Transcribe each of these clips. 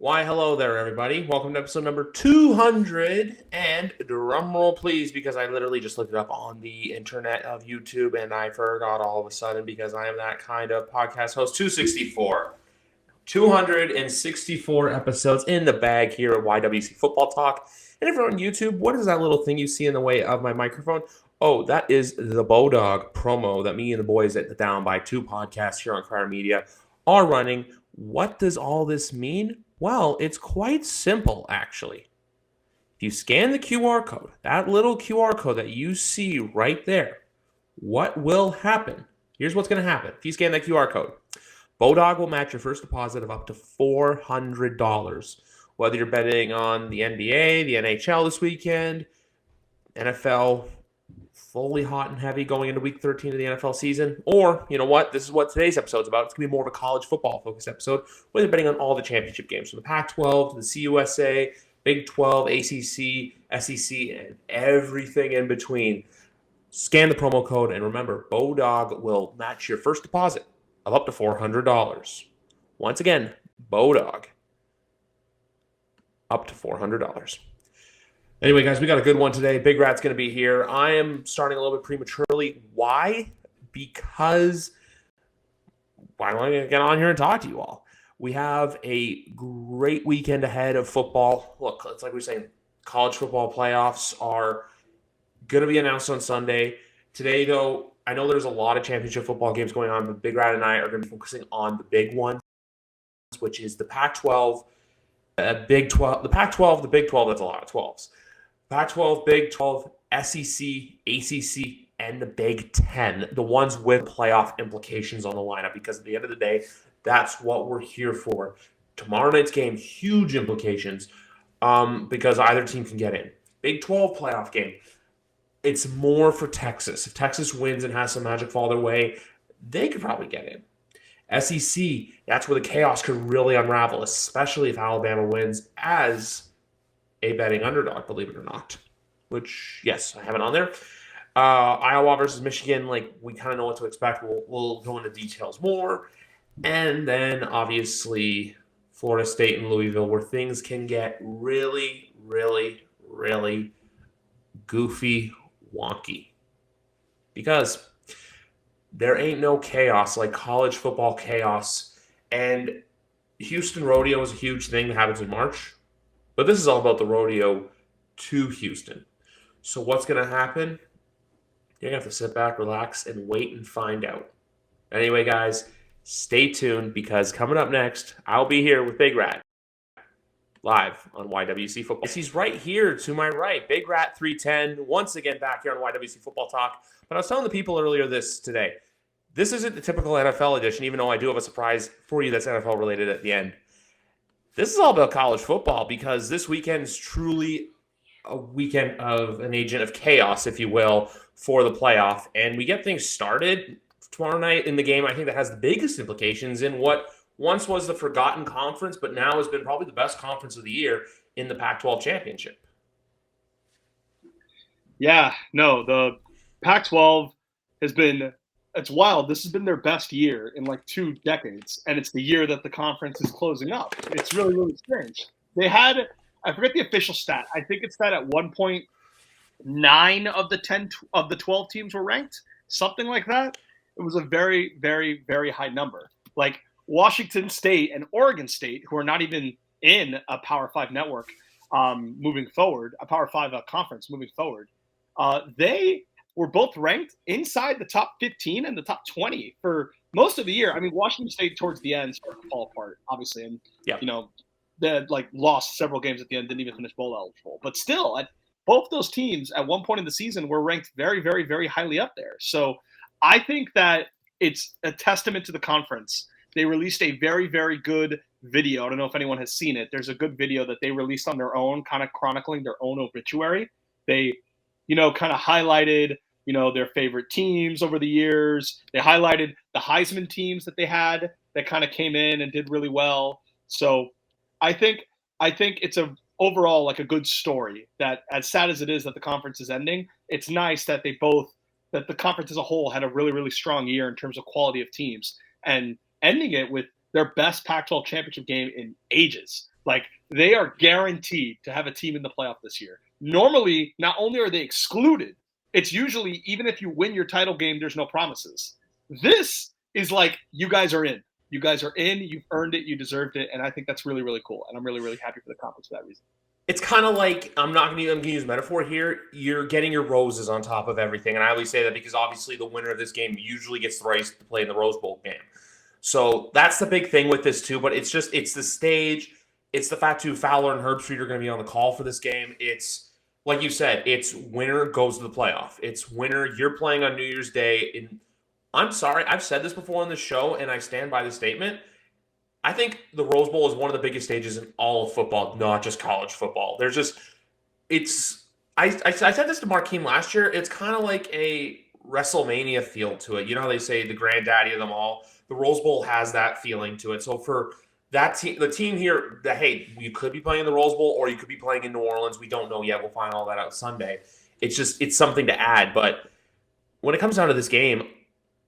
Why, hello there, everybody. Welcome to episode number 200. And drumroll, please, because I literally just looked it up on the internet of YouTube and I forgot all of a sudden because I am that kind of podcast host. 264. 264 episodes in the bag here at YWC Football Talk. And if you're on YouTube, what is that little thing you see in the way of my microphone? Oh, that is the Bodog promo that me and the boys at the Down by 2 podcast here on Crier Media are running. What does all this mean? Well, it's quite simple, actually. If you scan the QR code, that little QR code that you see right there, what will happen? Here's what's going to happen. If you scan that QR code, Bodog will match your first deposit of up to $400. Whether you're betting on the NBA, the NHL this weekend, NFL fully hot and heavy going into week 13 of the NFL season, or, you know what, this is what today's episode's about. It's going to be more of a college football focused episode, where they're betting on all the championship games, from the Pac-12 to the CUSA, Big 12, ACC, SEC, and everything in between. Scan the promo code, and remember, Bodog will match your first deposit of up to $400. Once again, Bodog, up to $400. Anyway, guys, we got a good one today. BigRat's going to be here. I am starting a little bit prematurely. Why? Because I'm going to get on here and talk to you all. We have a great weekend ahead of football. Look, it's like we were saying, college football playoffs are going to be announced on Sunday. Today, though, I know there's a lot of championship football games going on, but BigRat and I are going to be focusing on the big ones, which is the Pac-12, Big 12, the Pac-12, the Big 12. That's a lot of 12s. Pac-12, Big 12, SEC, ACC, and the Big 10, the ones with playoff implications on the lineup, because at the end of the day, that's what we're here for. Tomorrow night's game, huge implications because either team can get in. Big 12 playoff game, it's more for Texas. If Texas wins and has some magic fall their way, they could probably get in. SEC, that's where the chaos could really unravel, especially if Alabama wins as a betting underdog, believe it or not. Which, yes, I have it on there. Iowa versus Michigan, like, we kind of know what to expect. We'll go into details more. And then, obviously, Florida State and Louisville, where things can get really, really, really goofy, wonky. Because there ain't no chaos like college football chaos. And Houston Rodeo is a huge thing that happens in March. But this is all about the rodeo to Houston. So what's going to happen? You're going to have to sit back, relax, and wait and find out. Anyway, guys, stay tuned, because coming up next, I'll be here with BigRat live on YWC Football. He's right here to my right. BigRat 310, once again back here on YWC Football Talk. But I was telling the people earlier today, this isn't the typical NFL edition, even though I do have a surprise for you that's NFL related at the end. This is all about college football, because this weekend is truly a weekend of an agent of chaos, if you will, for the playoff. And we get things started tomorrow night in the game, I think, that has the biggest implications in what once was the forgotten conference, but now has been probably the best conference of the year in the Pac-12 championship. Yeah, no, the Pac-12 has been – it's wild. This has been their best year in like 2 decades, and it's the year that the conference is closing up. It's really, really strange. They had – I forget the official stat. I think it's that at one point 9 of the 12 teams were ranked, something like that. It was a very, very, very high number. Like Washington State and Oregon State, who are not even in a Power 5 network moving forward, a Power 5 conference moving forward, they were both ranked inside the top 15 and the top 20 for most of the year. I mean, Washington State towards the end started to fall apart, obviously, and they had lost several games at the end, didn't even finish bowl eligible. But still, both those teams at one point in the season were ranked very, very, very highly up there. So I think that it's a testament to the conference. They released a very, very good video. I don't know if anyone has seen it. There's a good video that they released on their own, kind of chronicling their own obituary. They, kind of highlighted, their favorite teams over the years. They highlighted the Heisman teams that they had that kind of came in and did really well. So I think it's overall like a good story that, as sad as it is that the conference is ending, it's nice that that the conference as a whole had a really, really strong year in terms of quality of teams, and ending it with their best Pac-12 championship game in ages. Like, they are guaranteed to have a team in the playoff this year. Normally, not only are they excluded, it's usually, even if you win your title game, there's no promises. This is like, you guys are in. You guys are in. You've earned it. You deserved it. And I think that's really, really cool. And I'm really, really happy for the conference for that reason. It's kind of like, I'm going to use metaphor here. You're getting your roses on top of everything. And I always say that because obviously the winner of this game usually gets the right to play in the Rose Bowl game. So that's the big thing with this too. But it's the stage. It's the fact too, Fowler and Herbstreit are going to be on the call for this game. It's, like you said, it's winner goes to the playoff. It's winner. You're playing on New Year's Day. I'm sorry, I've said this before on the show, and I stand by the statement. I think the Rose Bowl is one of the biggest stages in all of football, not just college football. I said this to Markeem last year. It's kind of like a WrestleMania feel to it. You know how they say the granddaddy of them all? The Rose Bowl has that feeling to it. So for that team, the team here, hey, you could be playing in the Rose Bowl or you could be playing in New Orleans. We don't know yet. We'll find all that out Sunday. It's something to add. But when it comes down to this game,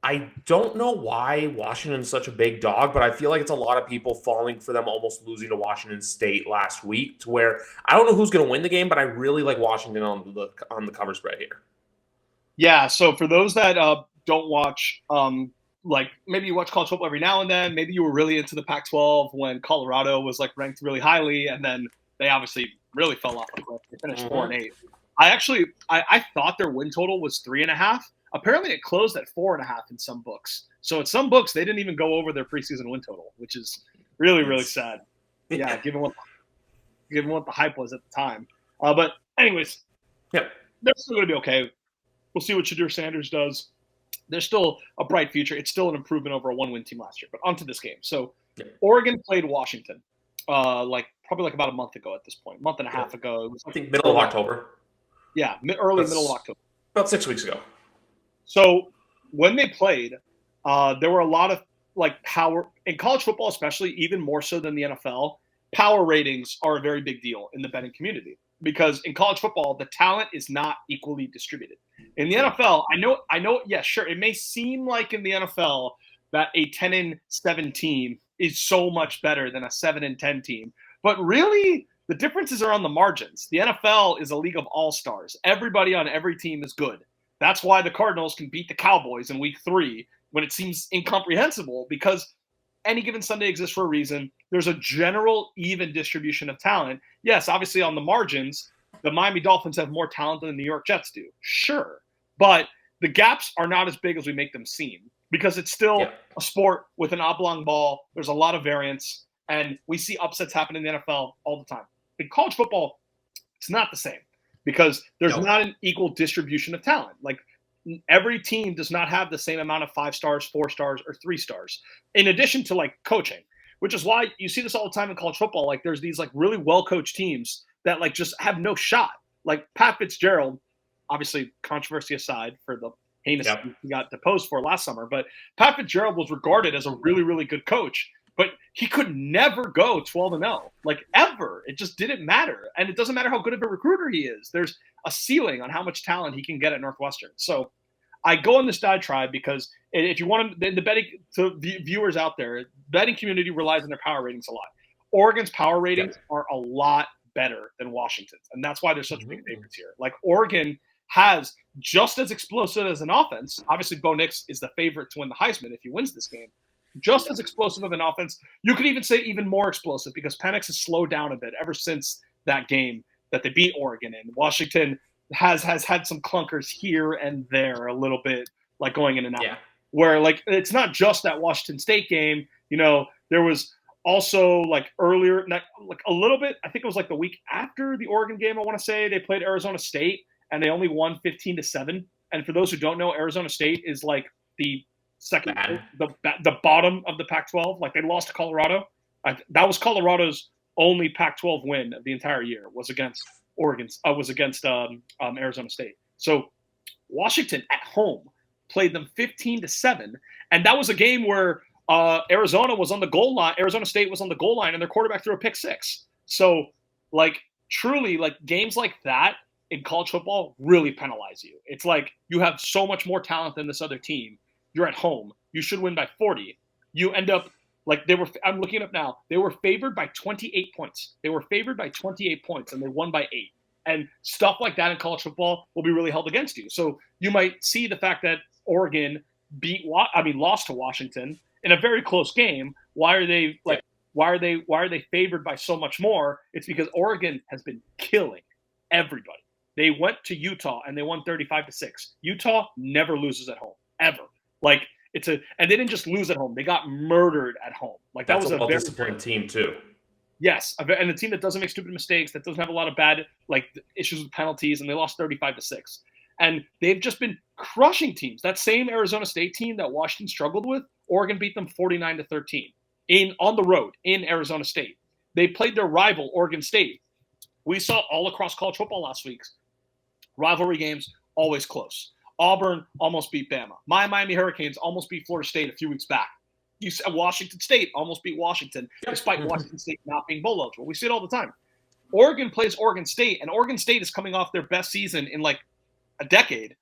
I don't know why Washington's such a big dog, but I feel like it's a lot of people falling for them almost losing to Washington State last week, to where I don't know who's going to win the game, but I really like Washington on the cover spread here. Yeah, so for those that don't watch, like maybe you watch college football every now and then, maybe you were really into the Pac-12 when Colorado was like ranked really highly, and then they obviously really fell off. They finished 4-8. I thought their win total was 3.5. Apparently, it closed at 4.5 in some books. So at some books, they didn't even go over their preseason win total, which is really, really sad. Yeah, given what the hype was at the time. But anyways, yeah, they're still going to be okay. We'll see what Shadur Sanders does. There's still a bright future. It's still an improvement over a one-win team last year. But onto this game. So Oregon played Washington, probably about a month ago at this point, month and a half ago. It was, I think middle of October. Yeah, middle of October. About 6 weeks ago. So when they played, there were a lot of power in college football, especially even more so than the NFL. Power ratings are a very big deal in the betting community because in college football, the talent is not equally distributed. In the NFL, I know. Yeah, sure. It may seem like in the NFL that a 10-7 team is so much better than a 7-10 team, but really the differences are on the margins. The NFL is a league of all-stars. Everybody on every team is good. That's why the Cardinals can beat the Cowboys in week 3 when it seems incomprehensible, because any given Sunday exists for a reason. There's a general even distribution of talent. Yes, obviously on the margins, the Miami Dolphins have more talent than the New York Jets do. Sure. But the gaps are not as big as we make them seem because it's still a sport with an oblong ball. There's a lot of variance, and we see upsets happen in the NFL all the time. In college football, it's not the same. Because there's not an equal distribution of talent. Like every team does not have the same amount of 5 stars, 4 stars, or 3 stars. In addition to coaching, which is why you see this all the time in college football. Like there's these really well-coached teams that just have no shot. Like Pat Fitzgerald, obviously controversy aside for the heinous he got deposed for last summer, but Pat Fitzgerald was regarded as a really, really good coach. But he could never go 12-0, ever. It just didn't matter. And it doesn't matter how good of a recruiter he is. There's a ceiling on how much talent he can get at Northwestern. So I go on this diatribe because if you want to, the betting to viewers out there, betting community relies on their power ratings a lot. Oregon's power ratings are a lot better than Washington's. And that's why they're such big favorites here. Oregon has just as explosive as an offense. Obviously, Bo Nix is the favorite to win the Heisman if he wins this game. Just as explosive of an offense. You could even say even more explosive because Penix has slowed down a bit ever since that game that they beat Oregon in. Washington has had some clunkers here and there a little bit, going in and out. Yeah. Where, it's not just that Washington State game. There was also, earlier, a little bit, I think it was, the week after the Oregon game, I want to say, they played Arizona State, and they only won 15-7. And for those who don't know, Arizona State is, the second, the bottom of the Pac-12. They lost to Colorado. That was Colorado's only Pac-12 win of the entire year was against Arizona State. So Washington at home played them 15-7, and that was a game where Arizona was on the goal line. Arizona State was on the goal line, and their quarterback threw a pick 6. So truly, games like that in college football really penalize you. It's you have so much more talent than this other team. You're at home. You should win by 40. You end up Like I'm looking it up now. They were favored by 28 points. They were favored by 28 points, and they won by 8. And stuff like that in college football will be really held against you. So you might see the fact that Oregon lost to Washington in a very close game. Why are they Why are they favored by so much more? It's because Oregon has been killing everybody. They went to Utah and they won 35-6. Utah never loses at home ever. And they didn't just lose at home; they got murdered at home. That was a very well-disciplined team too. Yes, and a team that doesn't make stupid mistakes, that doesn't have a lot of bad issues with penalties, and they lost 35-6. And they've just been crushing teams. That same Arizona State team that Washington struggled with, Oregon beat them 49-13 on the road in Arizona State. They played their rival, Oregon State. We saw all across college football last week. Rivalry games, always close. Auburn almost beat Bama. My Miami Hurricanes almost beat Florida State a few weeks back. You said Washington State almost beat Washington, despite Washington State not being bowl eligible. We see it all the time. Oregon plays Oregon State, and Oregon State is coming off their best season in a decade,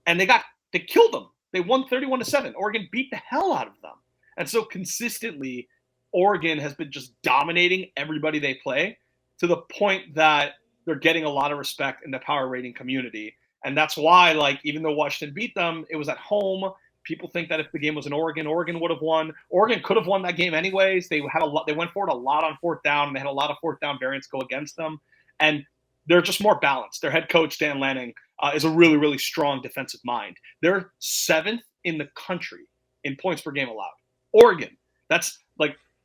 and they killed them. They won 31-7. Oregon beat the hell out of them. And so consistently, Oregon has been just dominating everybody they play to the point that they're getting a lot of respect in the power rating community. And that's why, even though Washington beat them, it was at home. People think that if the game was in Oregon, Oregon would have won. Oregon could have won that game anyways. They went for it a lot on fourth down, and they had a lot of fourth down variants go against them. And they're just more balanced. Their head coach, Dan Lanning, is a really, really strong defensive mind. They're 7th in the country in points per game allowed. Oregon. That's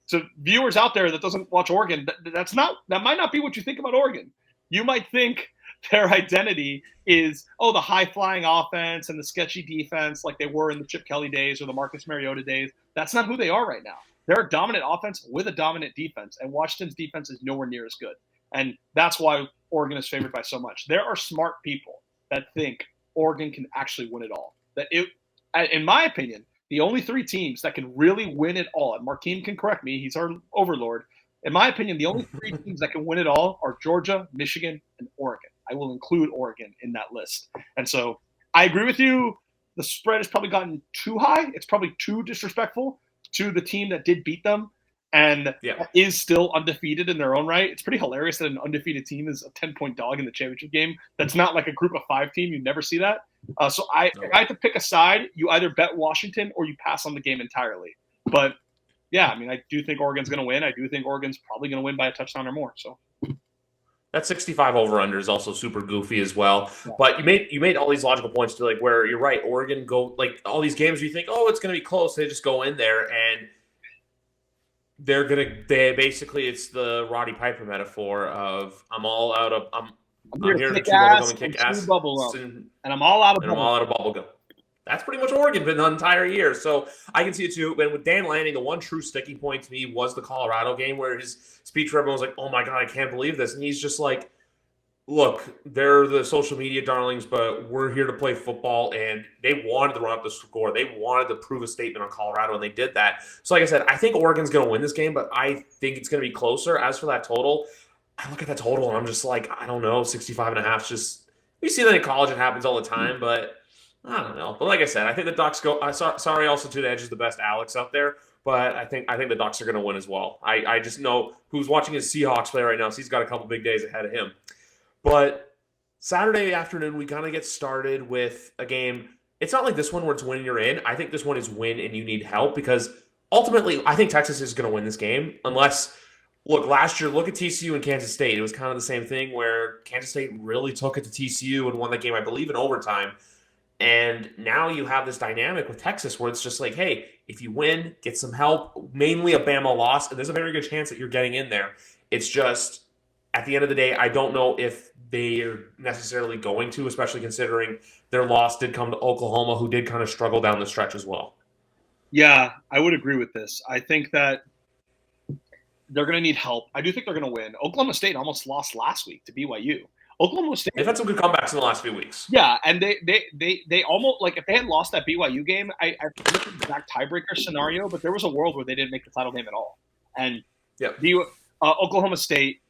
so viewers out there that doesn't watch Oregon, that might not be what you think about Oregon. You might think their identity is, the high-flying offense and the sketchy defense like they were in the Chip Kelly days or the Marcus Mariota days. That's not who they are right now. They're a dominant offense with a dominant defense, and Washington's defense is nowhere near as good. And that's why Oregon is favored by so much. There are smart people that think Oregon can actually win it all. In my opinion, the only 3 teams that can really win it all, and Markeem can correct me, he's our overlord. In my opinion, the only 3 teams that can win it all are Georgia, Michigan, and Oregon. I will include Oregon in that list. And so I agree with you. The spread has probably gotten too high. It's probably too disrespectful to the team that did beat them and is still undefeated in their own right. It's pretty hilarious that an undefeated team is a 10-point dog in the championship game. That's not like a group of 5 team. You never see that. If I had to pick a side, you either bet Washington or you pass on the game entirely. But yeah, I do think Oregon's going to win. I do think Oregon's probably going to win by a touchdown or more. So that 65 over/under is also super goofy as well. Yeah. But you made all these logical points to where you're right. Oregon go all these games you think, it's going to be close. They just go in there and it's the Roddy Piper metaphor of I'm here to chew bubblegum and kick ass, and I'm all out of bubblegum. That's pretty much Oregon been the entire year. So I can see it too. And with Dan Lanning, the one true sticking point to me was the Colorado game where his speech for everyone was like, oh my God, I can't believe this. And he's just like, look, they're the social media darlings, but we're here to play football. And they wanted to run up the score. They wanted to prove a statement on Colorado, and they did that. So like I said, I think Oregon's going to win this game, but I think it's going to be closer. As for that total, I look at that total and I'm just like, I don't know, 65.5 just – we see that in college. It happens all the time, but – I don't know. But like I said, I think the Ducks go sorry also to the Edge is the best Alex out there, but I think the Ducks are going to win as well. I just know who's watching his Seahawks play right now, so he's got a couple big days ahead of him. But Saturday afternoon, we kind of get started with a game. It's not like this one where it's win and you're in. I think this one is win and you need help because ultimately I think Texas is going to win this game unless – look, last year, look at TCU and Kansas State. It was kind of the same thing where Kansas State really took it to TCU and won the game, I believe, in overtime. And now you have this dynamic with Texas where it's just like, hey, if you win, get some help, mainly a Bama loss, and there's a very good chance that you're getting in there. It's just, at the end of the day, I don't know if they're necessarily going to, especially considering their loss did come to Oklahoma, who did kind of struggle down the stretch as well. Yeah, I would agree with this. I think that they're going to need help. I do think they're going to win. Oklahoma State almost lost last week to BYU. Oklahoma State. They've had some good comebacks in the last few weeks. Yeah, and they almost if they had lost that BYU game, I looked at the exact tiebreaker scenario, but there was a world where they didn't make the title game at all. And Oklahoma State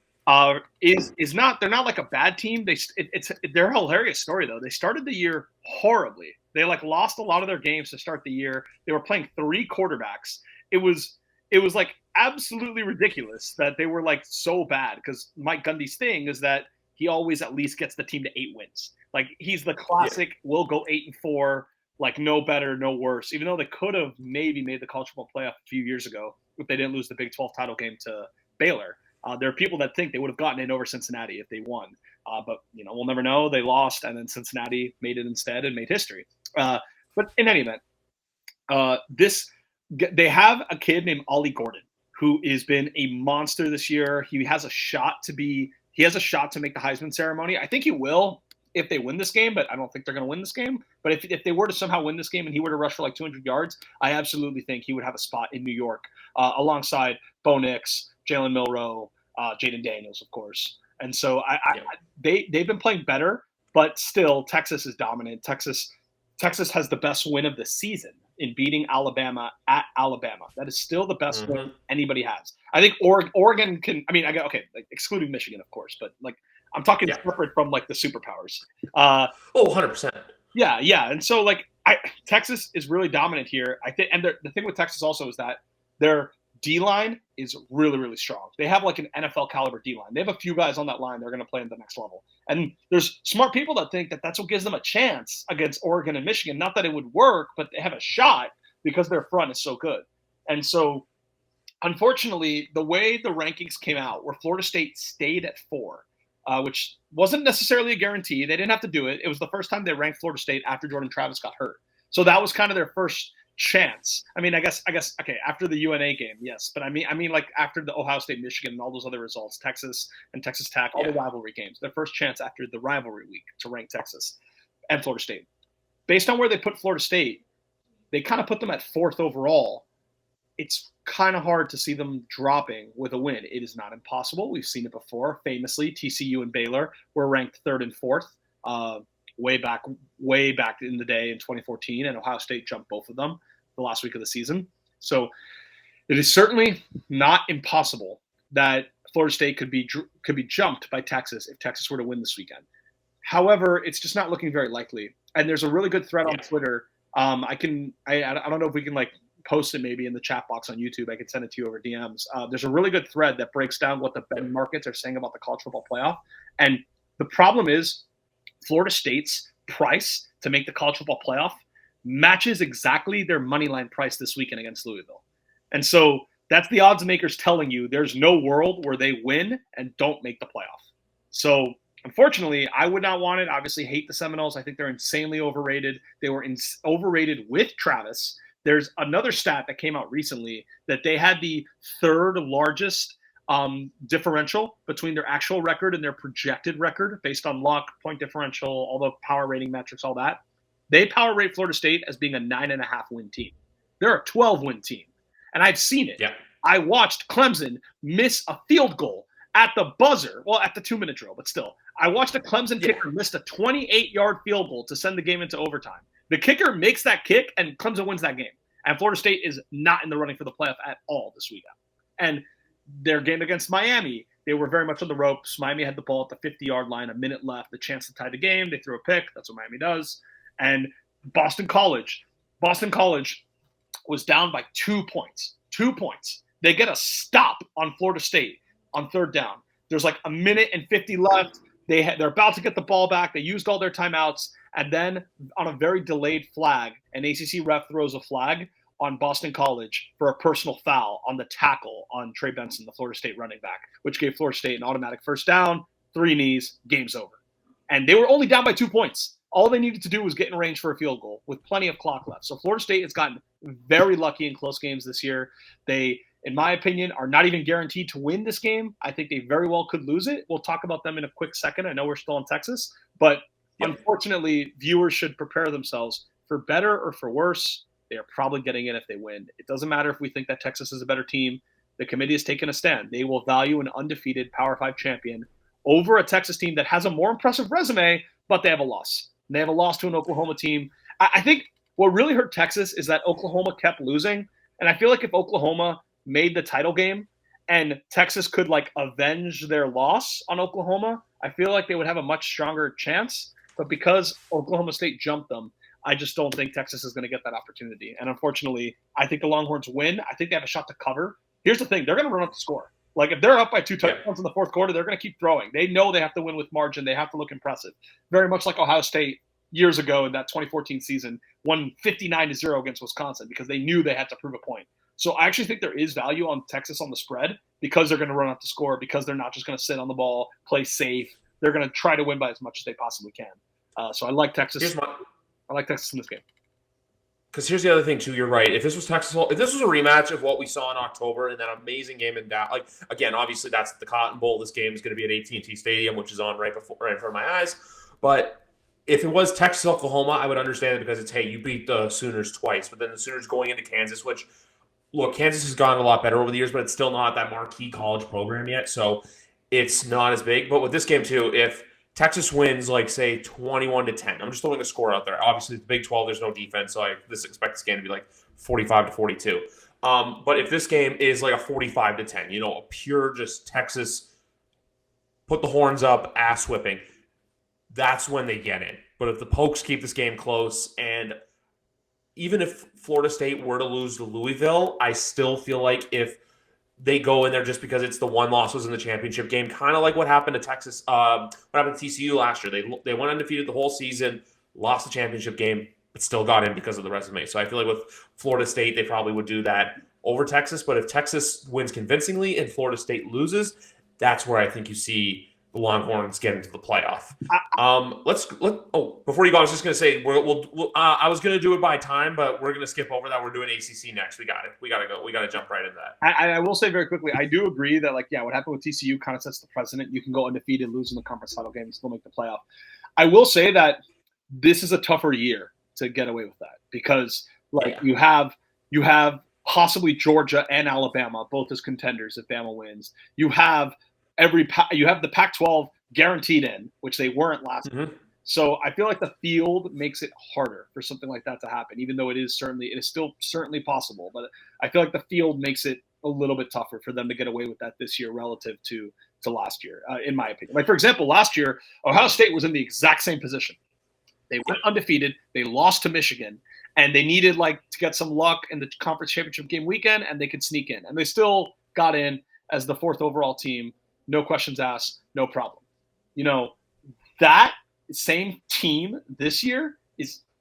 is not. They're not like a bad team. They're a hilarious story though. They started the year horribly. They lost a lot of their games to start the year. They were playing 3 quarterbacks. It was it was like absolutely ridiculous that they were like so bad, because Mike Gundy's thing is that he always at least gets the team to 8 wins. Like he's the classic, we'll go 8-4, like no better, no worse, even though they could have maybe made the college football playoff a few years ago if they didn't lose the Big 12 title game to Baylor. There are people that think they would have gotten in over Cincinnati if they won. But, we'll never know. They lost, and then Cincinnati made it instead and made history. But in any event, they have a kid named Ollie Gordon who has been a monster this year. He has a shot to make the Heisman ceremony. I think he will if they win this game, but I don't think they're going to win this game. But if they were to somehow win this game and he were to rush for like 200 yards, I absolutely think he would have a spot in New York alongside Bo Nix, Jalen Milroe, Jaden Daniels, of course. And so they've been playing better, but still Texas is dominant. Texas has the best win of the season in beating Alabama at Alabama. That is still the best win anybody has. I think Oregon can. I mean, like excluding Michigan, of course, but like I'm talking separate from like the superpowers. 100%. Yeah. And so like Texas is really dominant here. I think, and the thing with Texas also is that their D-line is really, really strong. They have like an NFL caliber D-line. They have a few guys on that line that are going to play in the next level. And there's smart people that think that that's what gives them a chance against Oregon and Michigan. Not that it would work, but they have a shot because their front is so good. And so, unfortunately, the way the rankings came out, where Florida State stayed at 4, which wasn't necessarily a guarantee. They didn't have to do it. It was the first time they ranked Florida State after Jordan Travis got hurt. So that was kind of their first chance. I mean, I guess okay, after the UNA game, yes, but I mean like after the Ohio State, Michigan, and all those other results, Texas and Texas Tech, all the rivalry games, their first chance after the rivalry week to rank Texas and Florida State. Based on where they put Florida State, they kind of put them at 4th overall. It's kind of hard to see them dropping with a win. It is not impossible. We've seen it before. Famously, TCU and Baylor were ranked 3rd and 4th. Way back in the day in 2014, and Ohio State jumped both of them the last week of the season. So it is certainly not impossible that Florida State could be jumped by Texas if Texas were to win this weekend. However, it's just not looking very likely. And there's a really good thread on Twitter. I don't know if we can like post it maybe in the chat box on YouTube. I could send it to you over DMs. There's a really good thread that breaks down what the betting markets are saying about the college football playoff. And the problem is Florida State's price to make the college football playoff matches exactly their money line price this weekend against Louisville. And so that's the odds makers telling you there's no world where they win and don't make the playoff. So unfortunately, I would not want it. Obviously, hate the Seminoles. I think they're insanely overrated. They were overrated with Travis. There's another stat that came out recently that they had the 3rd largest differential between their actual record and their projected record based on luck, point differential, all the power rating metrics, all that. They power rate Florida State as being a 9.5 win team. They're a 12 win team. And I've seen it. Yeah. I watched Clemson miss a field goal at the buzzer. Well, at the 2-minute drill, but still. I watched a Clemson kicker miss a 28-yard field goal to send the game into overtime. The kicker makes that kick, and Clemson wins that game. And Florida State is not in the running for the playoff at all this weekend. And their game against Miami, they were very much on the ropes. Miami had the ball at the 50-yard line, a minute left, the chance to tie the game. They threw a pick. That's what Miami does. And Boston College was down by 2 points. 2 points. They get a stop on Florida State on 3rd down. There's like a minute and 50 left. They're about to get the ball back. They used all their timeouts. And then on a very delayed flag, an ACC ref throws a flag on Boston College for a personal foul on the tackle on Trey Benson, the Florida State running back, which gave Florida State an automatic 1st down, 3 knees, game's over. And they were only down by 2 points. All they needed to do was get in range for a field goal with plenty of clock left. So Florida State has gotten very lucky in close games this year. They, in my opinion, are not even guaranteed to win this game. I think they very well could lose it. We'll talk about them in a quick second. I know we're still in Texas, but unfortunately, viewers should prepare themselves for better or for worse. They are probably getting in if they win. It doesn't matter if we think that Texas is a better team. The committee has taken a stand. They will value an undefeated Power 5 champion over a Texas team that has a more impressive resume, but they have a loss. They have a loss to an Oklahoma team. I think what really hurt Texas is that Oklahoma kept losing. And I feel like if Oklahoma made the title game and Texas could like avenge their loss on Oklahoma, I feel like they would have a much stronger chance. But because Oklahoma State jumped them, I just don't think Texas is going to get that opportunity. And unfortunately, I think the Longhorns win. I think they have a shot to cover. Here's the thing. They're going to run up the score. Like, if they're up by 2 touchdowns in the fourth quarter, they're going to keep throwing. They know they have to win with margin. They have to look impressive. Very much like Ohio State years ago in that 2014 season, won 59-0 against Wisconsin because they knew they had to prove a point. So I actually think there is value on Texas on the spread because they're going to run up the score, because they're not just going to sit on the ball, play safe. They're going to try to win by as much as they possibly can. So I like Texas. I like Texas in this game. Because here's the other thing too. You're right. If this was Texas, if this was a rematch of what we saw in October and that amazing game in Dallas, like again, obviously that's the Cotton Bowl. This game is going to be at AT&T Stadium, which is on right in front of my eyes. But if it was Texas Oklahoma, I would understand it because it's, hey, you beat the Sooners twice, but then the Sooners going into Kansas, which look, Kansas has gone a lot better over the years, but it's still not that marquee college program yet, so it's not as big. But with this game too, if Texas wins, like, say, 21-10. I'm just throwing a score out there. Obviously, it's Big 12. There's no defense, so I expect this game to be like 45-42. But if this game is like a 45-10, a pure just Texas put the horns up, ass whipping, that's when they get in. But if the Pokes keep this game close, and even if Florida State were to lose to Louisville, I still feel like if they go in there just because it's the one loss was in the championship game, kind of like what happened to Texas, what happened to TCU last year. They went undefeated the whole season, lost the championship game, but still got in because of the resume. So I feel like with Florida State, they probably would do that over Texas. But if Texas wins convincingly and Florida State loses, that's where I think you see the Longhorns get into the playoff. Before you go, I was just going to say I was going to do it by time, but we're going to skip over that. We're doing ACC next. We got it. We got to go. We got to jump right into that. I will say very quickly, I do agree that what happened with TCU kind of sets the precedent. You can go undefeated, lose in the conference title game, and still make the playoff. I will say that this is a tougher year to get away with that because you have possibly Georgia and Alabama both as contenders if Bama wins. You have the Pac-12 guaranteed in, which they weren't last year. So I feel like the field makes it harder for something like that to happen, even though it is still certainly possible. But I feel like the field makes it a little bit tougher for them to get away with that this year relative to last year, in my opinion. Like, for example, last year, Ohio State was in the exact same position. They went undefeated. They lost to Michigan, and they needed to get some luck in the conference championship game weekend, and they could sneak in. And they still got in as the 4th overall team. No questions asked, no problem. That same team this year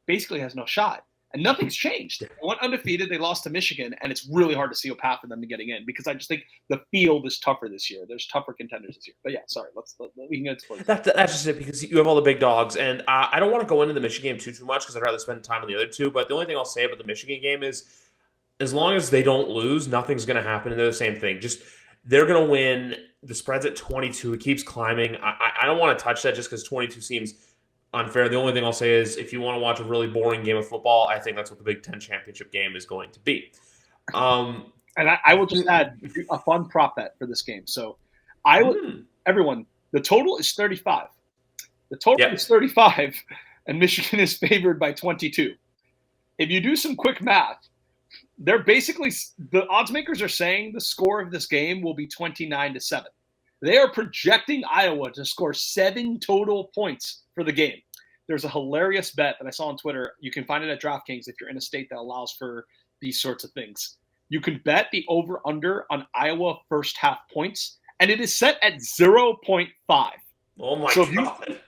basically has no shot. And nothing's changed. They went undefeated. They lost to Michigan, and it's really hard to see a path for them to getting in because I just think the field is tougher this year. There's tougher contenders this year. But yeah, sorry. We can get to that's just it because you have all the big dogs, and I don't want to go into the Michigan game too much because I'd rather spend time on the other two. But the only thing I'll say about the Michigan game is, as long as they don't lose, nothing's going to happen, and they're the same thing. Just they're going to win. The spread's at 22. It keeps climbing. I don't want to touch that just because 22 seems unfair. The only thing I'll say is if you want to watch a really boring game of football, I think that's what the Big Ten championship game is going to be. And I will just add a fun prop bet for this game. So everyone, the total is 35. The total is 35, and Michigan is favored by 22. If you do some quick math, they're basically the odds makers are saying the score of this game will be 29-7. They are projecting Iowa to score 7 total points for the game. There's a hilarious bet that I saw on Twitter. You can find it at DraftKings if you're in a state that allows for these sorts of things. You can bet the over-under on Iowa first half points, and it is set at 0.5. Oh my God.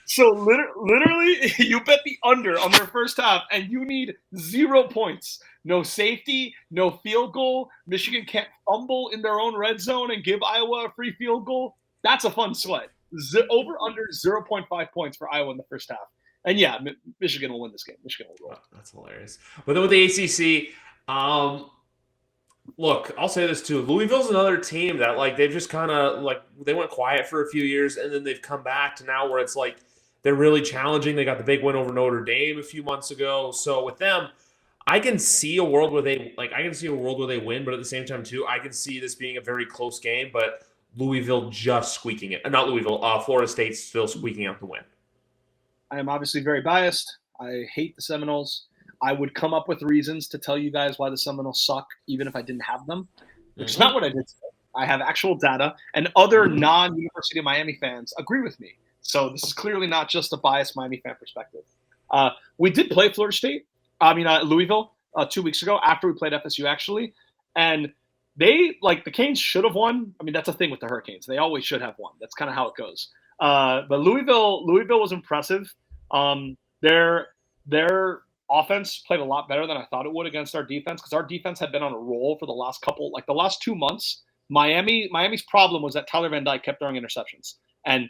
So literally, you bet the under on their first half, and you need 0 points. No safety, no field goal. Michigan can't fumble in their own red zone and give Iowa a free field goal. That's a fun sweat. Over under 0.5 points for Iowa in the first half. And yeah, Michigan will win this game. Michigan will win. That's hilarious. But then with the ACC, look, I'll say this too. Louisville's another team that they've just kind of they went quiet for a few years and then they've come back to now where it's they're really challenging. They got the big win over Notre Dame a few months ago. So with them, I can see a world where they win, but at the same time too, I can see this being a very close game, but Louisville just squeaking it. Not Louisville, Florida State's still squeaking out the win. I am obviously very biased. I hate the Seminoles. I would come up with reasons to tell you guys why the Seminoles suck, even if I didn't have them, which is not what I did today. I have actual data, and other non-University of Miami fans agree with me. So this is clearly not just a biased Miami fan perspective. We did play Louisville 2 weeks ago after we played FSU actually, and the Canes should have won. I mean, that's a thing with the Hurricanes; they always should have won. That's kind of how it goes. But Louisville was impressive. Their offense played a lot better than I thought it would against our defense because our defense had been on a roll for the last 2 months. Miami's problem was that Tyler Van Dyke kept throwing interceptions, and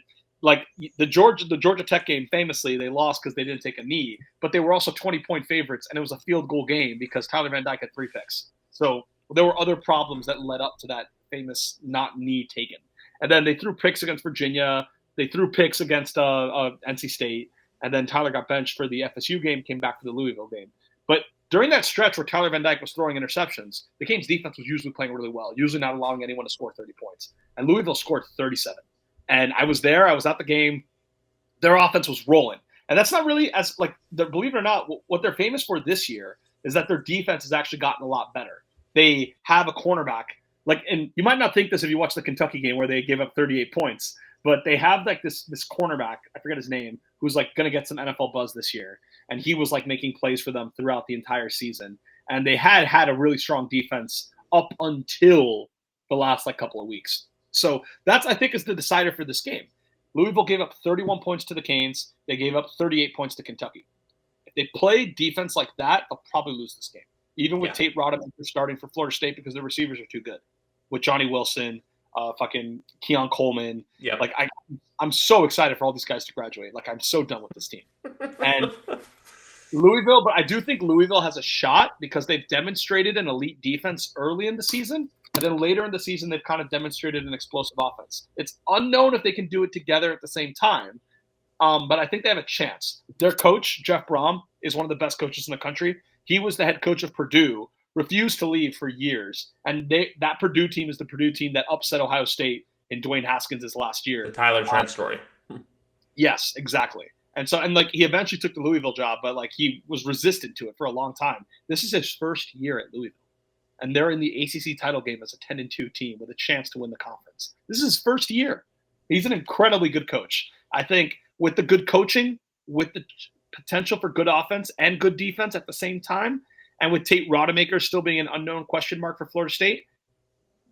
the Georgia Tech game, famously they lost because they didn't take a knee, but they were also 20-point favorites, and it was a field goal game because Tyler Van Dyke had 3 picks. So there were other problems that led up to that famous not knee taken. And then they threw picks against Virginia. They threw picks against NC State. And then Tyler got benched for the FSU game, came back for the Louisville game. But during that stretch where Tyler Van Dyke was throwing interceptions, the Canes defense was usually playing really well, usually not allowing anyone to score 30 points. And Louisville scored 37. And I was there. I was at the game. Their offense was rolling. And that's not really believe it or not, what they're famous for this year is that their defense has actually gotten a lot better. They have a cornerback. And you might not think this if you watch the Kentucky game where they gave up 38 points, but they have this cornerback, I forget his name, who's going to get some NFL buzz this year. And he was making plays for them throughout the entire season. And they had a really strong defense up until the last couple of weeks. So that's, I think, is the decider for this game. Louisville gave up 31 points to the Canes. They gave up 38 points to Kentucky. If they play defense like that, they'll probably lose this game. Even with Tate Rodemaker starting for Florida State because the receivers are too good. With Johnny Wilson, fucking Keon Coleman. Yeah. I'm so excited for all these guys to graduate. I'm so done with this team. And Louisville, but I do think Louisville has a shot because they've demonstrated an elite defense early in the season. And then later in the season, they've kind of demonstrated an explosive offense. It's unknown if they can do it together at the same time. But I think they have a chance. Their coach, Jeff Brom, is one of the best coaches in the country. He was the head coach of Purdue, refused to leave for years. And that Purdue team is the Purdue team that upset Ohio State in Dwayne Haskins' last year. The Tyler Trent story. Yes, exactly. And so, he eventually took the Louisville job, but he was resistant to it for a long time. This is his first year at Louisville. And they're in the ACC title game as a 10-2 team with a chance to win the conference. This is his first year. He's an incredibly good coach. I think with the good coaching, with the potential for good offense and good defense at the same time, and with Tate Rodemaker still being an unknown question mark for Florida State,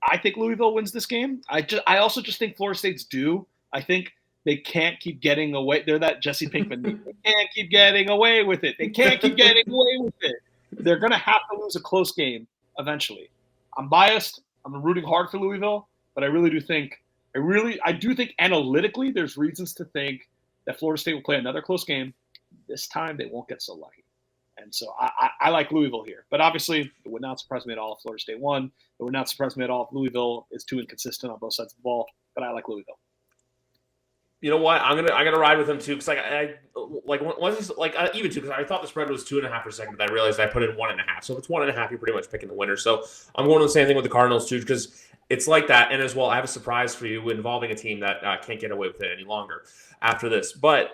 I think Louisville wins this game. I also just think Florida State's due. I think they can't keep getting away. They're that Jesse Pinkman. They can't keep getting away with it. They can't keep getting away with it. They're going to have to lose a close game eventually. I'm biased. I'm rooting hard for Louisville, but I do think analytically there's reasons to think that Florida State will play another close game. This time they won't get so lucky. And so I like Louisville here. But obviously it would not surprise me at all if Florida State won. It would not surprise me at all if Louisville is too inconsistent on both sides of the ball. But I like Louisville. You know what? I'm gonna ride with them too because even two because I thought the spread was 2.5 for a second, but I realized I put in 1.5. So if it's 1.5, you're pretty much picking the winner. So I'm going to the same thing with the Cardinals too because it's like that. And as well, I have a surprise for you involving a team that can't get away with it any longer after this. But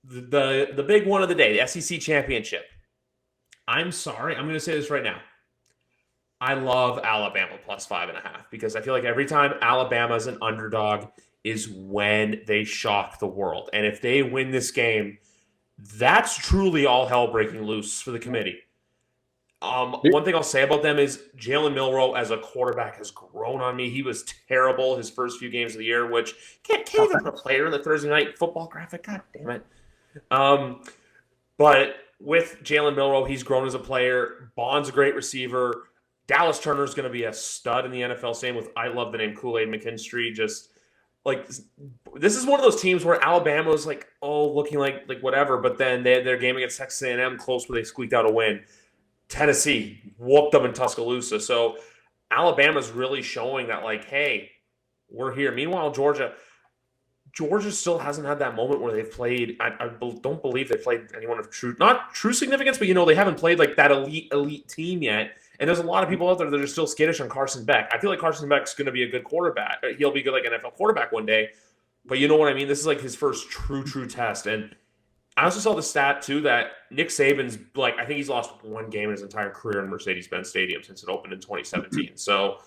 the big one of the day, the SEC championship. I'm sorry, I'm going to say this right now. I love Alabama plus 5.5 because I feel like every time Alabama's an underdog is when they shock the world. And if they win this game, that's truly all hell breaking loose for the committee. One thing I'll say about them is Jalen Milroe as a quarterback has grown on me. He was terrible his first few games of the year, which can't even put a player in the Thursday night football graphic. God damn it. But with Jalen Milroe, he's grown as a player. Bond's a great receiver. Dallas Turner's going to be a stud in the NFL. Same with, I love the name Kool-Aid McKinstry. Just this is one of those teams where Alabama was looking like whatever, but then their game against Texas A&M close where they squeaked out a win. Tennessee whooped them in Tuscaloosa. So Alabama's really showing that hey, we're here. Meanwhile, Georgia still hasn't had that moment where they've played. I don't believe they played anyone of not true significance, but they haven't played that elite team yet. And there's a lot of people out there that are still skittish on Carson Beck. I feel like Carson Beck's going to be a good quarterback. He'll be good like an NFL quarterback one day. But you know what I mean? This is his first true test. And I also saw the stat, too, that Nick Saban's, I think he's lost one game in his entire career in Mercedes-Benz Stadium since it opened in 2017. So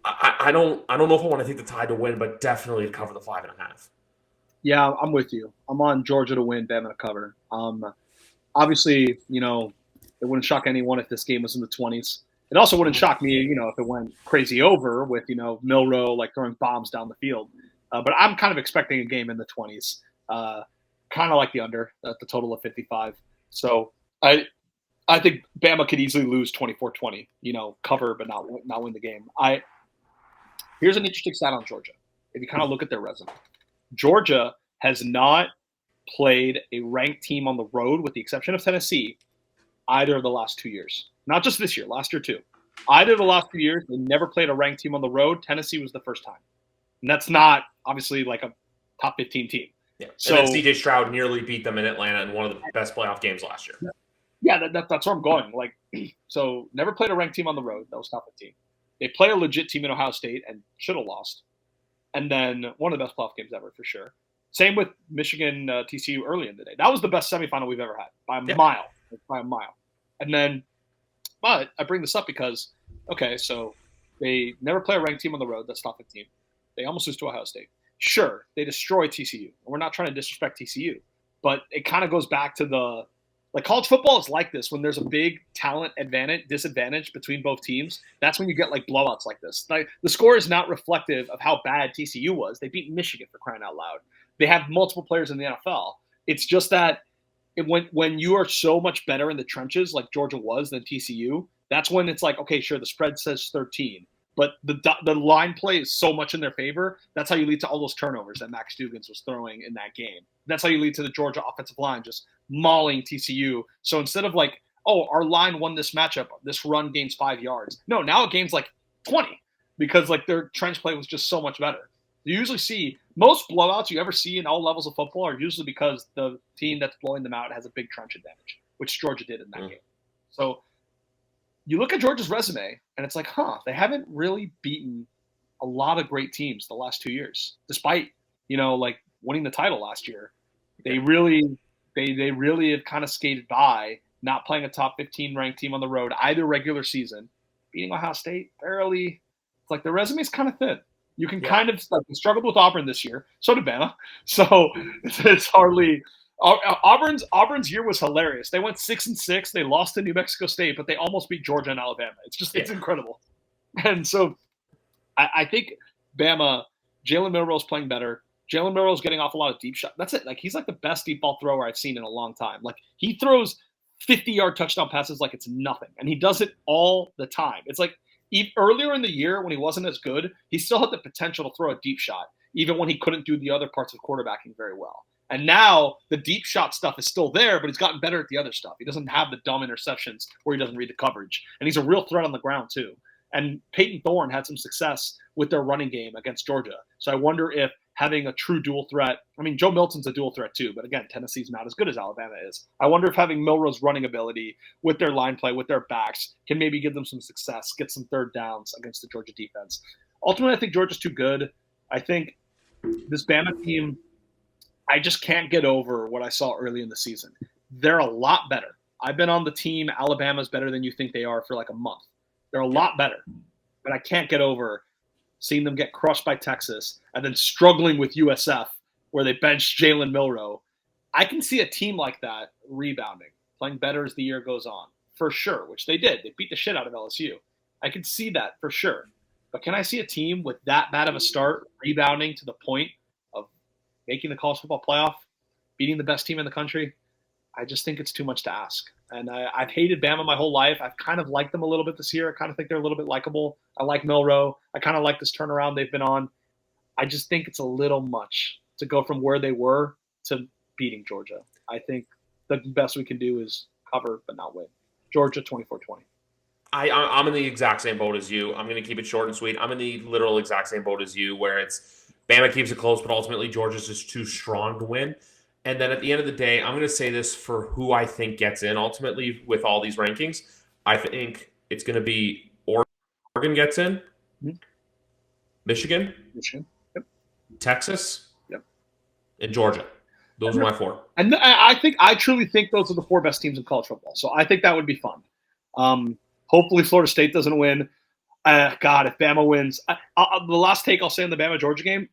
I don't know if I want to take the Tide to win, but definitely to cover the 5.5. Yeah, I'm with you. I'm on Georgia to win, Bama to cover. Obviously, it wouldn't shock anyone if this game was in the 20s. It also wouldn't shock me, if it went crazy over with, Milroe like throwing bombs down the field. But I'm kind of expecting a game in the 20s, kind of like the under at the total of 55. So I think Bama could easily lose 24-20, cover but not win the game. Here's an interesting stat on Georgia. If you kind of look at their resume, Georgia has not played a ranked team on the road, with the exception of Tennessee, either of the last 2 years. Not just this year, last year too. Either of the last 2 years, they never played a ranked team on the road. Tennessee was the first time. And that's not, obviously, like a top 15 team. Yeah. So, and then C.J. Stroud nearly beat them in Atlanta in one of the best playoff games last year. Yeah, that's where I'm going. So never played a ranked team on the road. That was top 15. They play a legit team in Ohio State and should have lost. And then one of the best playoff games ever, for sure. Same with Michigan TCU early in the day. That was the best semifinal we've ever had by a mile. By a mile. And then, but I bring this up because, okay, so they never play a ranked team on the road. That's top 15. They almost lose to Ohio State. Sure, they destroy TCU. And we're not trying to disrespect TCU. But it kind of goes back to college football is like this. When there's a big talent disadvantage between both teams, that's when you get blowouts like this. The score is not reflective of how bad TCU was. They beat Michigan, for crying out loud. They have multiple players in the NFL. It's just that when you are so much better in the trenches like Georgia was than TCU, that's when it's like, okay, sure, the spread says 13, but the line play is so much in their favor. That's how you lead to all those turnovers that Max Dugans was throwing in that game. That's how you lead to the Georgia offensive line just mauling TCU. So instead of our line won this matchup, this run gains 5 yards. No, now it gains 20 because their trench play was just so much better. You usually see most blowouts you ever see in all levels of football are usually because the team that's blowing them out has a big trench advantage, which Georgia did in that game. So you look at Georgia's resume and it's they haven't really beaten a lot of great teams the last 2 years, despite, winning the title last year. They really have kind of skated by, not playing a top 15 ranked team on the road, either regular season, beating Ohio State barely. It's the resume's kind of thin. You can kind of struggled with Auburn this year. So did Bama. So it's hardly Auburn's year was hilarious. They went 6-6. They lost to New Mexico State, but they almost beat Georgia and Alabama. It's incredible. And so I think Bama, Jalen Milroe's playing better. Jalen Milroe's getting off a lot of deep shots. That's it. He's the best deep ball thrower I've seen in a long time. He throws 50-yard touchdown passes like it's nothing, and he does it all the time. It's earlier in the year when he wasn't as good, he still had the potential to throw a deep shot, even when he couldn't do the other parts of quarterbacking very well. And now the deep shot stuff is still there, but he's gotten better at the other stuff. He doesn't have the dumb interceptions where he doesn't read the coverage. And he's a real threat on the ground too. And Peyton Thorne had some success with their running game against Georgia. So I wonder if having a true dual threat, Joe Milton's a dual threat too, but again, Tennessee's not as good as Alabama is. I wonder if having Milroe's running ability with their line play, with their backs, can maybe give them some success, get some third downs against the Georgia defense. Ultimately, I think Georgia's too good. I think this Bama team, I just can't get over what I saw early in the season. They're a lot better. I've been on the team Alabama's better than you think they are for a month. They're a lot better, but I can't get over seeing them get crushed by Texas and then struggling with USF where they benched Jalen Milroe. I can see a team like that rebounding, playing better as the year goes on, for sure, which they did. They beat the shit out of LSU. I can see that for sure. But can I see a team with that bad of a start rebounding to the point of making the college football playoff, beating the best team in the country? I just think it's too much to ask. And I've hated Bama my whole life. I've kind of liked them a little bit this year. I kind of think they're a little bit likable. I like Milroe. I kind of like this turnaround they've been on. I just think it's a little much to go from where they were to beating Georgia. I think the best we can do is cover but not win. Georgia 24-20. I'm in the exact same boat as you. I'm going to keep it short and sweet. I'm in the literal exact same boat as you, where it's Bama keeps it close, but ultimately Georgia's just too strong to win. And then at the end of the day, I'm going to say this for who I think gets in ultimately with all these rankings. I think it's going to be Oregon gets in, Michigan, yep. Texas, yep. and Georgia. Those are my four. And I truly think those are the four best teams in college football. So I think that would be fun. Hopefully Florida State doesn't win. God, if Bama wins. The last take I'll say on the Bama-Georgia game,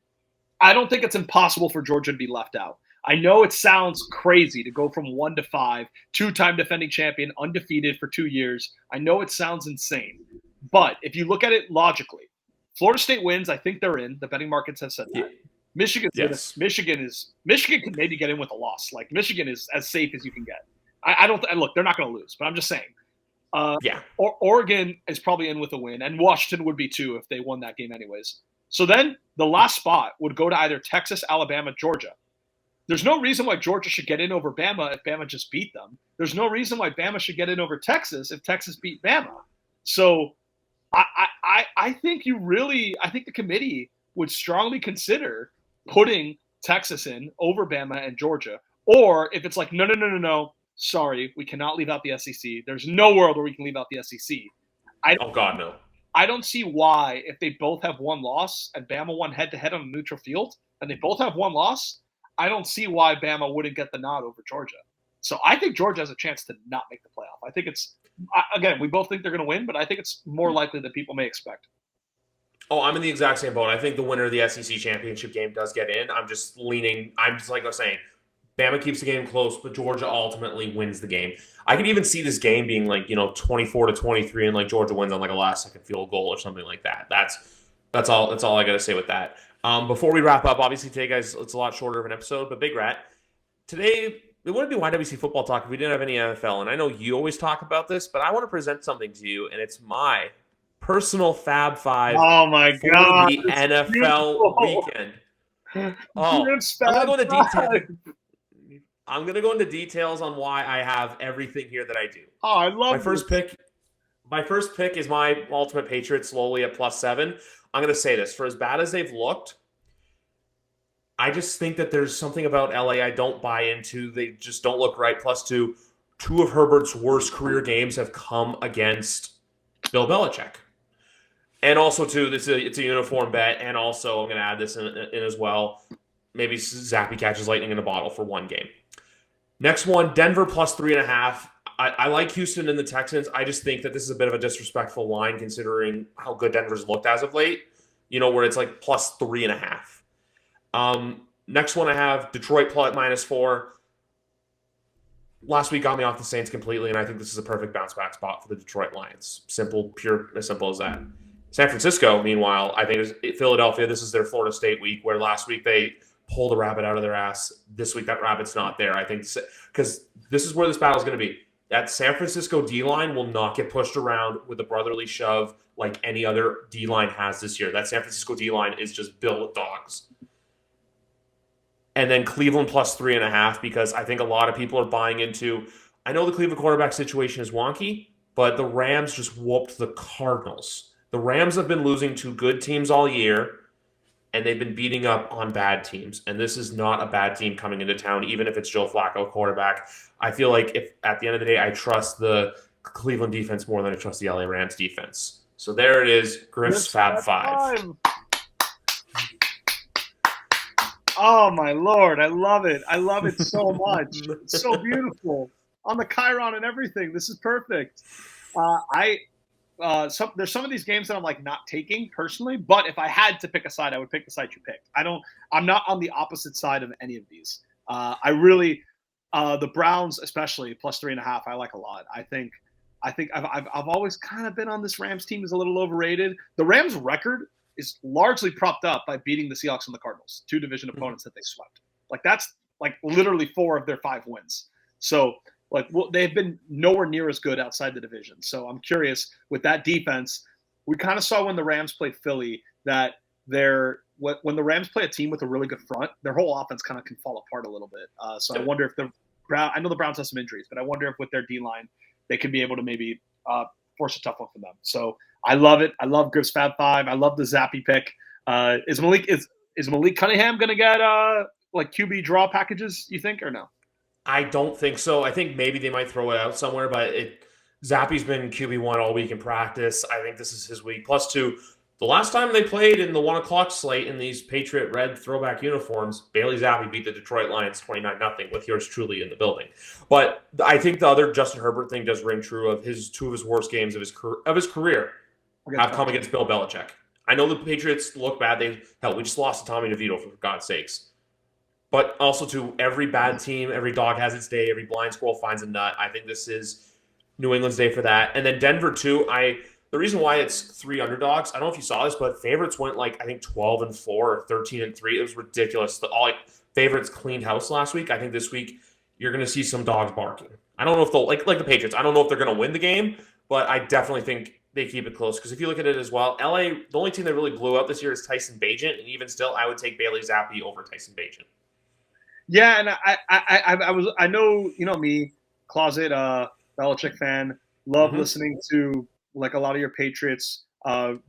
I don't think it's impossible for Georgia to be left out. I know it sounds crazy to go from 1-5, two-time defending champion, undefeated for 2 years. I know it sounds insane. But if you look at it logically, Florida State wins. I think they're in. The betting markets have said that. Yeah. Michigan can maybe get in with a loss. Like Michigan is as safe as you can get. I don't look. They're not going to lose, but I'm just saying. Oregon is probably in with a win, and Washington would be too if they won that game anyways. So then the last spot would go to either Texas, Alabama, Georgia. There's no reason why Georgia should get in over Bama if Bama just beat them. There's no reason why Bama should get in over Texas if Texas beat Bama. So I think the committee would strongly consider putting Texas in over Bama and Georgia. Or if it's like, no, sorry, we cannot leave out the SEC. There's no world where we can leave out the SEC. Oh, God, no. I don't see why, if they both have one loss and Bama won head-to-head on a neutral field, and they both have one loss, I don't see why Bama wouldn't get the nod over Georgia. So I think Georgia has a chance to not make the playoff. I think again, we both think they're going to win, but I think it's more likely than people may expect. Oh, I'm in the exact same boat. I think the winner of the SEC championship game does get in. I'm just like I was saying, Bama keeps the game close, but Georgia ultimately wins the game. I could even see this game being 24-23, and Georgia wins on a last-second field goal or something like that. That's all I got to say with that. Before we wrap up, obviously today, guys, it's a lot shorter of an episode, but Big Rat, today it wouldn't be YWC football talk if we didn't have any NFL. And I know you always talk about this, but I want to present something to you, and it's my personal Fab Five. Oh my God! The NFL weekend. Oh, I'm gonna go into details on why I have everything here that I do. Oh, I love my first pick. My first pick is my Ultimate Patriots slowly at +7. I'm going to say this. For as bad as they've looked, I just think that there's something about LA I don't buy into. They just don't look right. +2. Two of Herbert's worst career games have come against Bill Belichick. And also, too, it's a uniform bet. And also, I'm going to add this in as well. Maybe Zappy catches lightning in a bottle for one game. Next one, Denver +3.5. I like Houston and the Texans. I just think that this is a bit of a disrespectful line considering how good Denver's looked as of late, where it's +3.5. Next one I have Detroit +4. Last week got me off the Saints completely, and I think this is a perfect bounce back spot for the Detroit Lions. Pure, as simple as that. San Francisco, meanwhile, I think is Philadelphia. This is their Florida State week, where last week they pulled a rabbit out of their ass. This week that rabbit's not there. I think because this is where this battle is going to be. That San Francisco D-line will not get pushed around with a brotherly shove like any other D-line has this year. That San Francisco D-line is just built with dogs. And then Cleveland +3.5, because I think a lot of people are buying into, I know the Cleveland quarterback situation is wonky, but the Rams just whooped the Cardinals. The Rams have been losing to good teams all year, and they've been beating up on bad teams. And this is not a bad team coming into town, even if it's Joe Flacco quarterback. I feel like if at the end of the day, I trust the Cleveland defense more than I trust the LA Rams defense. So there it is, Griff's Fab Five. Oh my Lord, I love it. I love it so much. It's so beautiful. On the Chiron and everything. This is perfect. There's some of these games that I'm not taking personally, but if I had to pick a side, I would pick the side you picked. I'm not on the opposite side of any of these. The Browns, especially +3.5, I like a lot. I think I've always kind of been on this Rams team is a little overrated. The Rams record is largely propped up by beating the Seahawks and the Cardinals, two division opponents that they swept. That's literally 4 of their 5 wins. So they've been nowhere near as good outside the division. So I'm curious with that defense. We kind of saw when the Rams played Philly that when the Rams play a team with a really good front, their whole offense kind of can fall apart a little bit. So I wonder if I know the Browns have some injuries, but I wonder if with their D-line, they can be able to maybe force a tough one for them. So I love it. I love Griff's Fab Five. I love the Zappy pick. Is Malik Cunningham going to get QB draw packages, you think, or no? I don't think so. I think maybe they might throw it out somewhere, but Zappy's been QB1 all week in practice. I think this is his week. +2, the last time they played in the 1 o'clock slate in these Patriot red throwback uniforms, Bailey Zappi beat the Detroit Lions 29-0 with yours truly in the building. But I think the other Justin Herbert thing does ring true of two of his worst games of his career have come against Bill Belichick. I know the Patriots look bad. We just lost to Tommy DeVito, for God's sakes. But also, to every bad team, every dog has its day. Every blind squirrel finds a nut. I think this is New England's day for that. And then Denver too. The reason why it's 3 underdogs, I don't know if you saw this, but favorites went like I think 12-4 or 13-3. It was ridiculous. Favorites cleaned house last week. I think this week you're going to see some dogs barking. I don't know if they'll like the Patriots. I don't know if they're going to win the game, but I definitely think they keep it close. Because if you look at it as well, LA, the only team that really blew out this year is Tyson Bagent, and even still, I would take Bailey Zappi over Tyson Bagent. Yeah, and I know, you know me, closet Belichick fan, love listening to like a lot of your Patriots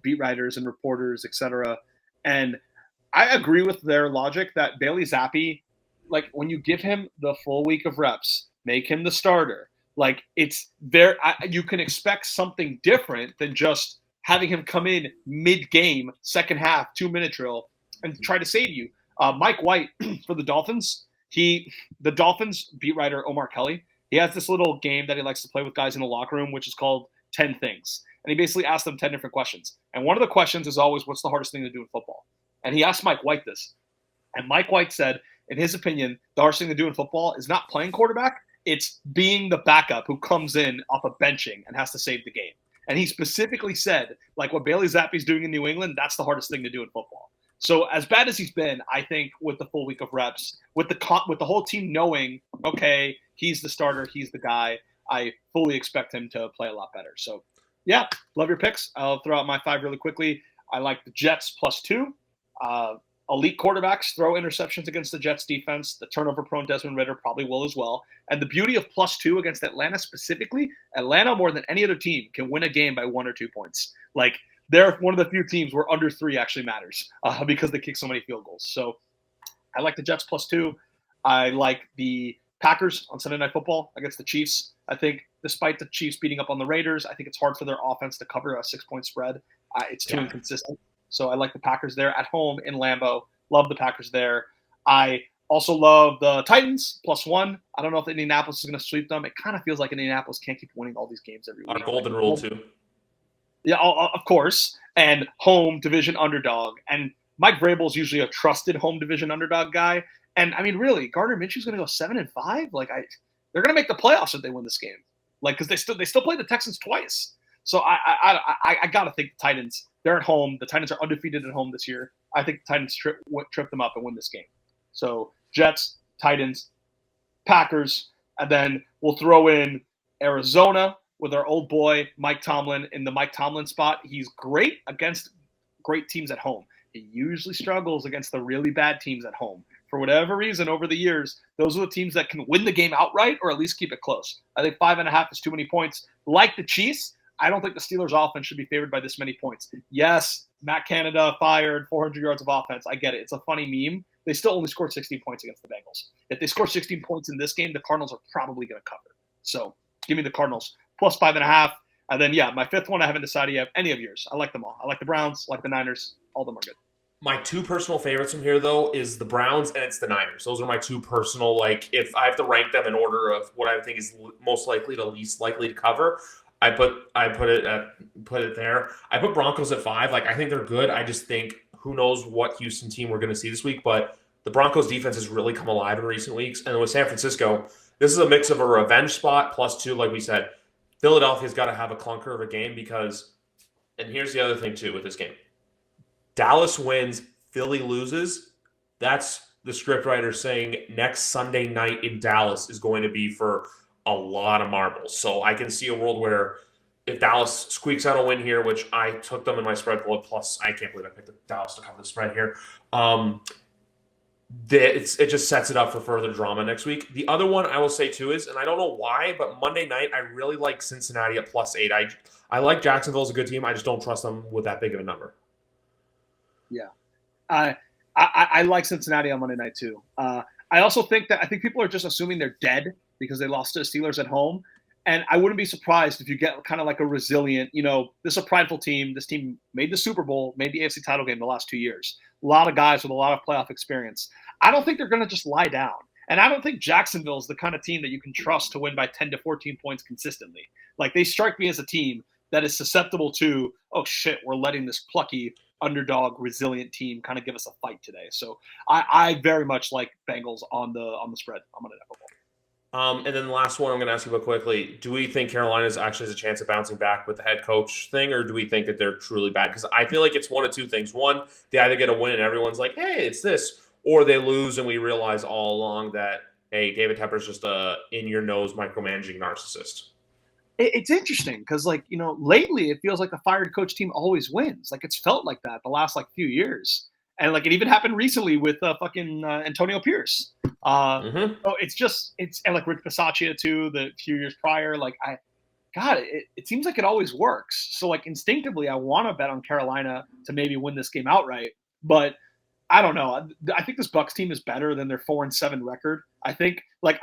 beat writers and reporters, etc. And I agree with their logic that Bailey Zappi, like when you give him the full week of reps, make him the starter. Like it's there, you can expect something different than just having him come in mid-game, second half, 2-minute drill, and try to save you. Mike White for the Dolphins. The Dolphins beat writer Omar Kelly. He has this little game that he likes to play with guys in the locker room, which is called 10 Things. And he basically asks them 10 different questions. And one of the questions is always, what's the hardest thing to do in football? And he asked Mike White this. And Mike White said, in his opinion, the hardest thing to do in football is not playing quarterback. It's being the backup who comes in off of benching and has to save the game. And he specifically said, like what Bailey Zappi's doing in New England, that's the hardest thing to do in football. So as bad as he's been, I think with the full week of reps, with the whole team knowing, okay, he's the starter, he's the guy, I fully expect him to play a lot better. So, yeah, love your picks. I'll throw out my 5 really quickly. I like the Jets +2. Elite quarterbacks throw interceptions against the Jets defense. The turnover-prone Desmond Ridder probably will as well. And the beauty of +2 against Atlanta specifically, Atlanta more than any other team can win a game by 1 or 2 points. Like, they're one of the few teams where under 3 actually matters because they kick so many field goals. So I like the Jets +2. I like the Packers on Sunday Night Football against the Chiefs. I think despite the Chiefs beating up on the Raiders, I think it's hard for their offense to cover a 6-point spread. It's too inconsistent. So I like the Packers there at home in Lambeau. Love the Packers there. I also love the Titans +1. I don't know if Indianapolis is going to sweep them. It kind of feels like Indianapolis can't keep winning all these games every week. Our golden rule too. Yeah, of course. And home division underdog. And Mike Vrabel's usually a trusted home division underdog guy. And I mean, really, Gardner Minshew's going to go 7-5. Like, they're going to make the playoffs if they win this game. Like, because they still play the Texans twice. So I got to think the Titans. They're at home. The Titans are undefeated at home this year. I think the Titans trip them up and win this game. So Jets, Titans, Packers, and then we'll throw in Arizona with our old boy Mike Tomlin in the Mike Tomlin spot. He's great against great teams at home. He usually struggles against the really bad teams at home. For whatever reason, over the years, those are the teams that can win the game outright or at least keep it close. I think 5.5 is too many points. Like the Chiefs, I don't think the Steelers' offense should be favored by this many points. Yes, Matt Canada fired 400 yards of offense. I get it. It's a funny meme. They still only scored 16 points against the Bengals. If they score 16 points in this game, the Cardinals are probably going to cover. So give me the Cardinals +5.5. And then, yeah, my 5th one I haven't decided yet. Any of yours. I like them all. I like the Browns, I like the Niners. All of them are good. My 2 personal favorites from here, though, is the Browns and it's the Niners. Those are my 2 personal, like, if I have to rank them in order of what I think is most likely to least likely to cover, I put it there. I put Broncos at 5. Like, I think they're good. I just think who knows what Houston team we're going to see this week, but the Broncos defense has really come alive in recent weeks. And with San Francisco, this is a mix of a revenge spot +2, like we said. Philadelphia's got to have a clunker of a game because, and here's the other thing too with this game. Dallas wins, Philly loses. That's the scriptwriter saying next Sunday night in Dallas is going to be for a lot of marbles. So I can see a world where if Dallas squeaks out a win here, which I took them in my spread pool, plus I can't believe I picked Dallas to cover the spread here. It just sets it up for further drama next week. The other one I will say too is, and I don't know why, but Monday night I really like Cincinnati at +8. I like Jacksonville as a good team. I just don't trust them with that big of a number. Yeah, I like Cincinnati on Monday night too. I also think people are just assuming they're dead because they lost to the Steelers at home. And I wouldn't be surprised if you get kind of like a resilient, this is a prideful team. This team made the Super Bowl, made the AFC title game the last 2 years. A lot of guys with a lot of playoff experience. I don't think they're going to just lie down. And I don't think Jacksonville is the kind of team that you can trust to win by 10 to 14 points consistently. Like, they strike me as a team that is susceptible to, oh shit, we're letting this plucky underdog resilient team kind of give us a fight today. So I very much like Bengals on the spread. I'm going to football. And then the last one I'm going to ask you about quickly. Do we think Carolina's actually has a chance of bouncing back with the head coach thing, or do we think that they're truly bad? Because I feel like it's one of two things. One, they either get a win and everyone's like, hey, it's this, or they lose and we realize all along that, hey, David Tepper's just a in-your-nose micromanaging narcissist. It's interesting because, like, lately it feels like the fired coach team always wins. Like, it's felt like that the last, like, few years. And, like, it even happened recently with fucking Antonio Pierce. So and like Rich Bisaccia too, the few years prior. Like, it seems like it always works. So, like, instinctively, I want to bet on Carolina to maybe win this game outright. But I don't know. I think this Bucs team is better than their 4-7 record. I think, like,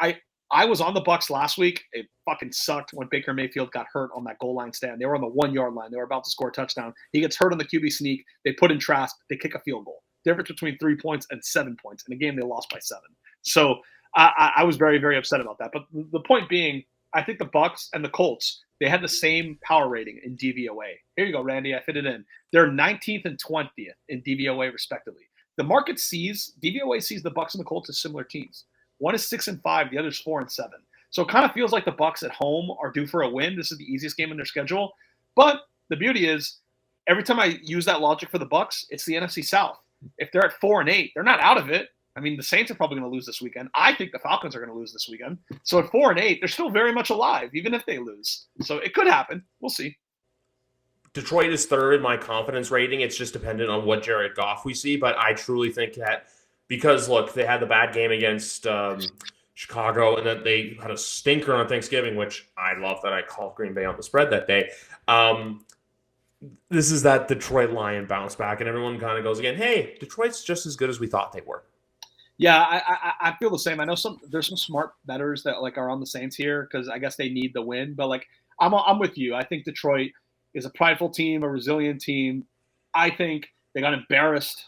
I was on the Bucs last week. It fucking sucked when Baker Mayfield got hurt on that goal line stand. They were on the 1-yard line. They were about to score a touchdown. He gets hurt on the QB sneak. They put in Trask. They kick a field goal. Difference between 3 points and 7 points. In a game, they lost by 7. So I was very, very upset about that. But the point being, I think the Bucs and the Colts, they had the same power rating in DVOA. Here you go, Randy. I fit it in. They're 19th and 20th in DVOA, respectively. The market DVOA sees the Bucs and the Colts as similar teams. One is 6-5, the other is 4-7. So it kind of feels like the Bucs at home are due for a win. This is the easiest game in their schedule. But the beauty is, every time I use that logic for the Bucs, it's the NFC South. If they're at 4-8, they're not out of it. I mean, the Saints are probably going to lose this weekend. I think the Falcons are going to lose this weekend. So at 4-8, they're still very much alive, even if they lose. So it could happen. We'll see. Detroit is third in my confidence rating. It's just dependent on what Jared Goff we see. But I truly think that because, look, they had the bad game against Chicago, and then they had a stinker on Thanksgiving, which I love that I called Green Bay on the spread that day. This is that Detroit Lion bounce back, and everyone kind of goes again, hey, Detroit's just as good as we thought they were. Yeah, I feel the same. I know there's some smart bettors that, like, are on the Saints here because I guess they need the win. But, like, I'm with you. I think Detroit is a prideful team, a resilient team. I think they got embarrassed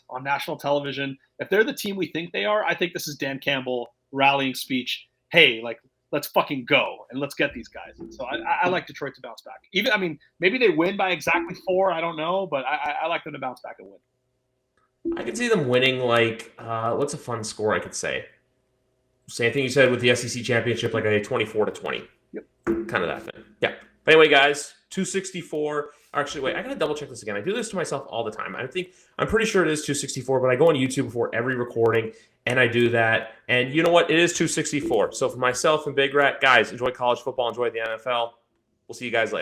on national television. If they're the team we think they are, I think this is Dan Campbell rallying speech. Hey, like, let's fucking go and let's get these guys. So I like Detroit to bounce back. Maybe they win by exactly 4. I don't know, but I like them to bounce back and win. I could see them winning, like, what's a fun score I could say? Same thing you said with the SEC championship, like a 24-20. Yep. Kind of that thing. Yeah. But anyway, guys, 264. Actually, wait, I got to double check this again. I do this to myself all the time. I'm pretty sure it is 264, but I go on YouTube before every recording, and I do that. And you know what? It is 264. So for myself and BigRat, guys, enjoy college football, enjoy the NFL. We'll see you guys later.